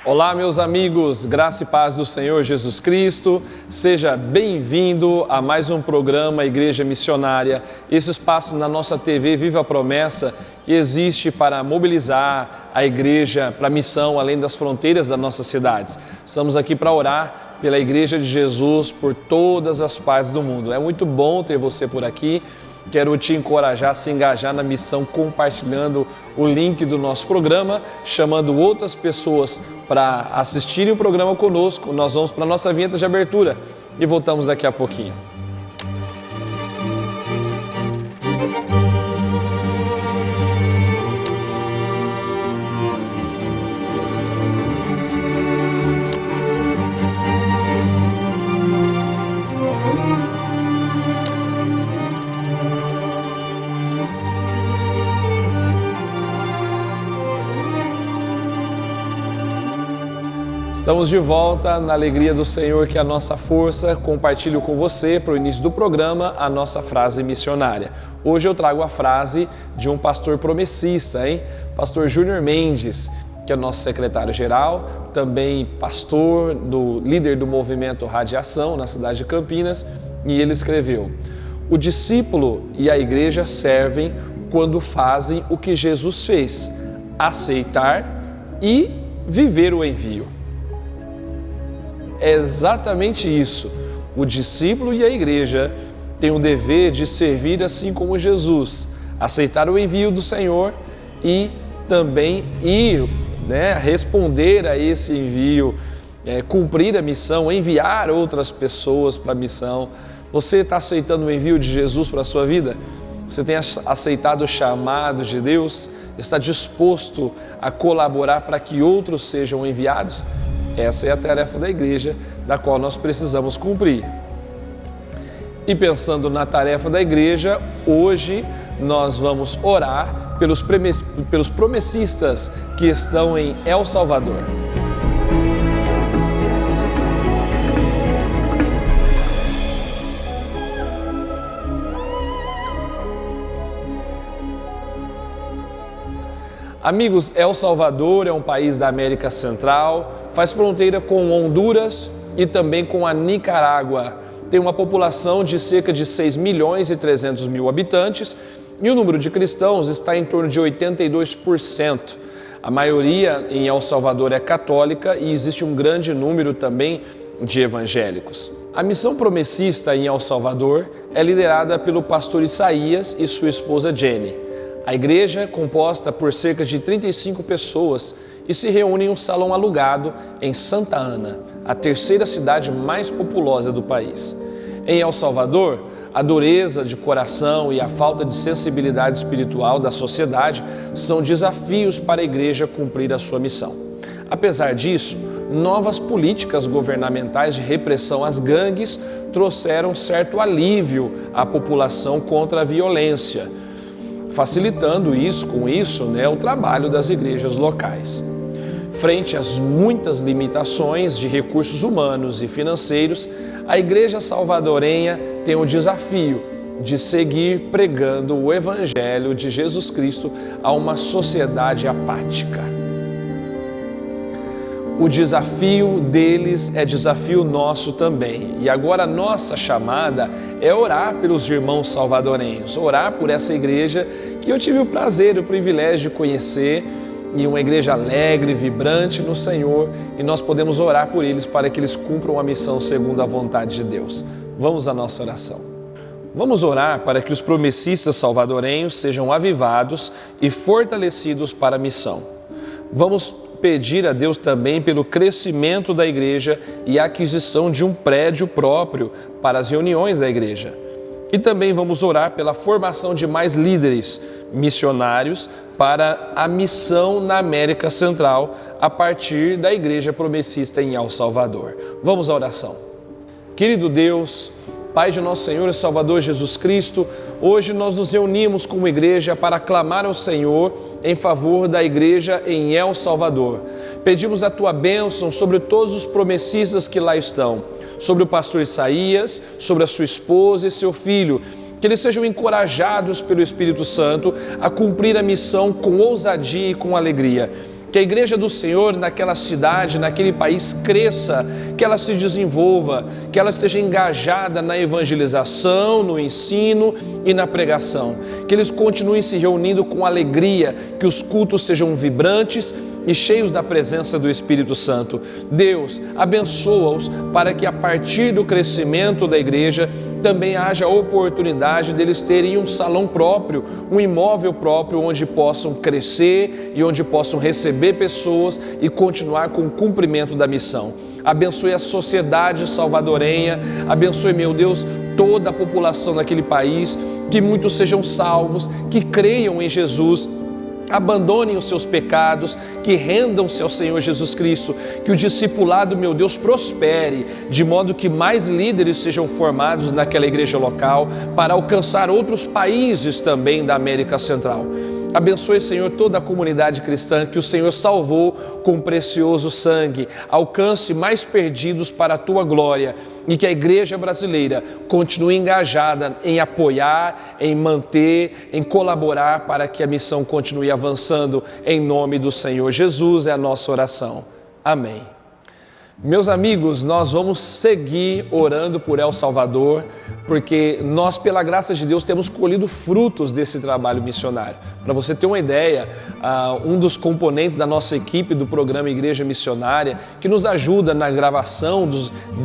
Olá, meus amigos, graça e paz do Senhor Jesus Cristo. Seja bem-vindo a mais um programa Igreja Missionária. Esse espaço na nossa TV Viva a Promessa, que existe para mobilizar a igreja para a missão além das fronteiras das nossas cidades. Estamos aqui para orar pela Igreja de Jesus, por todas as partes do mundo. É muito bom ter você por aqui. Quero te encorajar a se engajar na missão compartilhando o link do nosso programa, chamando outras pessoas para assistirem o programa conosco. Nós vamos para a nossa vinheta de abertura e voltamos daqui a pouquinho. Estamos de volta na alegria do Senhor, que é a nossa força. Compartilho com você, para o início do programa, a nossa frase missionária. Hoje eu trago a frase de um pastor promessista, Pastor Júnior Mendes, que é o nosso secretário-geral, também pastor, líder do movimento Radiação, na cidade de Campinas, e ele escreveu: o discípulo e a igreja servem quando fazem o que Jesus fez, aceitar e viver o envio. É exatamente isso. O discípulo e a igreja têm o dever de servir assim como Jesus, aceitar o envio do Senhor e também ir, responder a esse envio, cumprir a missão, enviar outras pessoas para a missão. Você está aceitando o envio de Jesus para a sua vida? Você tem aceitado o chamado de Deus? Está disposto a colaborar para que outros sejam enviados? Essa é a tarefa da igreja, da qual nós precisamos cumprir. E pensando na tarefa da igreja, hoje nós vamos orar pelos promessistas que estão em El Salvador. Amigos, El Salvador é um país da América Central, faz fronteira com Honduras e também com a Nicarágua. Tem uma população de cerca de 6 milhões e 300 mil habitantes e o número de cristãos está em torno de 82%. A maioria em El Salvador é católica e existe um grande número também de evangélicos. A missão promessista em El Salvador é liderada pelo pastor Isaías e sua esposa Jenny. A igreja é composta por cerca de 35 pessoas e se reúne em um salão alugado em Santa Ana, a terceira cidade mais populosa do país. Em El Salvador, a dureza de coração e a falta de sensibilidade espiritual da sociedade são desafios para a igreja cumprir a sua missão. Apesar disso, novas políticas governamentais de repressão às gangues trouxeram certo alívio à população contra a violência, facilitando o trabalho das igrejas locais. Frente às muitas limitações de recursos humanos e financeiros, a igreja salvadorenha tem o desafio de seguir pregando o Evangelho de Jesus Cristo a uma sociedade apática. O desafio deles é desafio nosso também. E agora a nossa chamada é orar pelos irmãos salvadorenhos, orar por essa igreja que eu tive o prazer, o privilégio de conhecer, e uma igreja alegre, vibrante no Senhor, e nós podemos orar por eles para que eles cumpram a missão segundo a vontade de Deus. Vamos à nossa oração. Vamos orar para que os promessistas salvadorenhos sejam avivados e fortalecidos para a missão. Vamos pedir a Deus também pelo crescimento da igreja e a aquisição de um prédio próprio para as reuniões da igreja. E também vamos orar pela formação de mais líderes missionários para a missão na América Central a partir da igreja promessista em El Salvador. Vamos à oração. Querido Deus, Pai de nosso Senhor e Salvador Jesus Cristo, hoje nós nos reunimos como igreja para clamar ao Senhor em favor da igreja em El Salvador. Pedimos a Tua bênção sobre todos os promessistas que lá estão, sobre o pastor Isaías, sobre a sua esposa e seu filho, que eles sejam encorajados pelo Espírito Santo a cumprir a missão com ousadia e com alegria. Que a igreja do Senhor naquela cidade, naquele país cresça, que ela se desenvolva, que ela esteja engajada na evangelização, no ensino e na pregação. Que eles continuem se reunindo com alegria, que os cultos sejam vibrantes e cheios da presença do Espírito Santo. Deus, abençoa-os para que a partir do crescimento da igreja também haja oportunidade deles terem um salão próprio, um imóvel próprio onde possam crescer e onde possam receber pessoas e continuar com o cumprimento da missão. Abençoe a sociedade salvadorenha, abençoe, meu Deus, toda a população daquele país, que muitos sejam salvos, que creiam em Jesus, abandonem os seus pecados, que rendam-se ao Senhor Jesus Cristo, que o discipulado, meu Deus, prospere, de modo que mais líderes sejam formados naquela igreja local, para alcançar outros países também da América Central. Abençoe, Senhor, toda a comunidade cristã que o Senhor salvou com precioso sangue. Alcance mais perdidos para a Tua glória e que a igreja brasileira continue engajada em apoiar, em manter, em colaborar para que a missão continue avançando. Em nome do Senhor Jesus é a nossa oração. Amém. Meus amigos, nós vamos seguir orando por El Salvador, porque nós, pela graça de Deus, temos colhido frutos desse trabalho missionário. Para você ter uma ideia, um dos componentes da nossa equipe do programa Igreja Missionária, que nos ajuda na gravação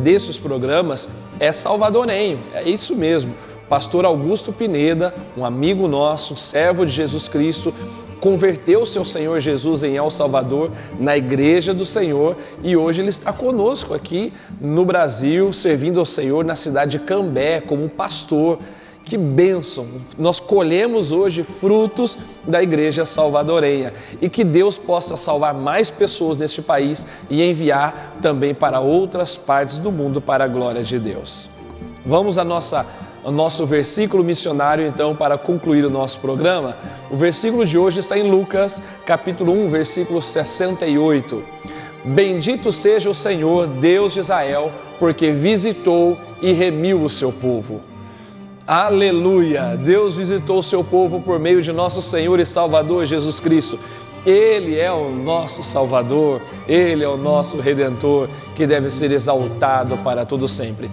desses programas, é salvadorenho, é isso mesmo. Pastor Augusto Pineda, um amigo nosso, servo de Jesus Cristo, converteu o seu Senhor Jesus em El Salvador, na Igreja do Senhor, e hoje ele está conosco aqui no Brasil, servindo ao Senhor na cidade de Cambé, como um pastor. Que bênção! Nós colhemos hoje frutos da Igreja Salvadorenha e que Deus possa salvar mais pessoas neste país e enviar também para outras partes do mundo para a glória de Deus. Vamos ao nosso versículo missionário, então, para concluir o nosso programa. O versículo de hoje está em Lucas, capítulo 1, versículo 68. Bendito seja o Senhor, Deus de Israel, porque visitou e remiu o seu povo. Aleluia! Deus visitou o seu povo por meio de nosso Senhor e Salvador Jesus Cristo. Ele é o nosso Salvador, Ele é o nosso Redentor, que deve ser exaltado para todo sempre.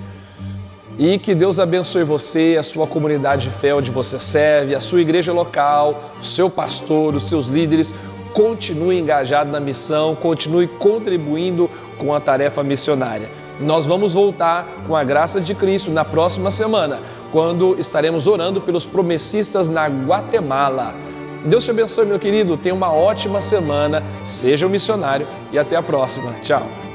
E que Deus abençoe você, a sua comunidade de fé onde você serve, a sua igreja local, o seu pastor, os seus líderes. Continue engajado na missão, continue contribuindo com a tarefa missionária. Nós vamos voltar, com a graça de Cristo, na próxima semana, quando estaremos orando pelos promessistas na Guatemala. Deus te abençoe, meu querido. Tenha uma ótima semana, seja um missionário e até a próxima. Tchau.